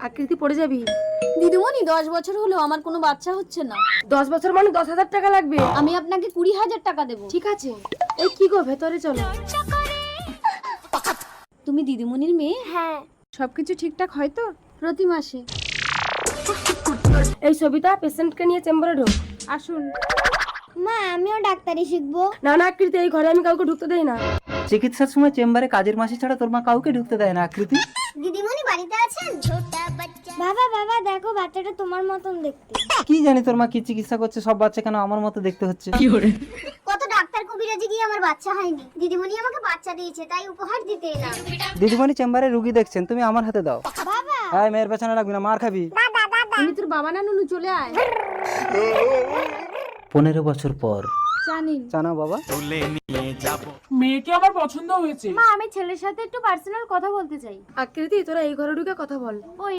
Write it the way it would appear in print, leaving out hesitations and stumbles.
আকৃতি পড়ে যাবি। দিদিমণি 10 বছর হলো আমার কোনো বাচ্চা হচ্ছে না। 10 বছর মানে 10,000 টাকা লাগবে। আমি আপনাকে 20,000 টাকা দেবো। ঠিক আছে। এই কি গো, ভেতরে চলো। তুমি দিদিমণির মেয়ে? হ্যাঁ। সবকিছু ঠিকঠাক হয় তো? প্রতি মাসে। এই সবিতা, পেশেন্টকে নিয়ে চেম্বারে ঢোক। আসুন। মা আমিও ডাক্তারি শিখবো। না না আকৃতি, এই ঘরে আমি কাউকে ঢুকতে দেই না। চিকিৎসার সময় চেম্বারে কাজের মাসি ছাড়া তোর মা কাউকে ঢুকতে দেয় না আকৃতি। দিদিমণি বাড়িতে আছেন? বাবা বাবা দেখো বাচ্চাটা তোমার মতন দেখতে। কি জানি তোর মা কি চিকিৎসা করছে, সব বাচ্চা কেন আমার মতো দেখতে হচ্ছে। কত ডাক্তার কবিরাজি গিয়ে আমার বাচ্চা হয়নি। দিদিমণি আমাকে বাচ্চা দিয়েছে, তাই উপহার দিতে এলাম। দিদিমণি চেম্বারে রুগী দেখছেন, তুমি আমার হাতে দাও। বাবা হ্যাঁ, মেয়ের পেছনে রাখবি না, মার খাবি। আমি তোর বাবা না নুনু, চলে আয়। 15 বছর পর। জানেন জানা বাবা। মেয়েকে আমার পছন্দ হয়েছে। মা আমি ছেলের সাথে একটু পার্সোনাল কথা বলতে চাই। আকৃতি, তোরা এই ঘরে ঢুকে কথা বল। ওই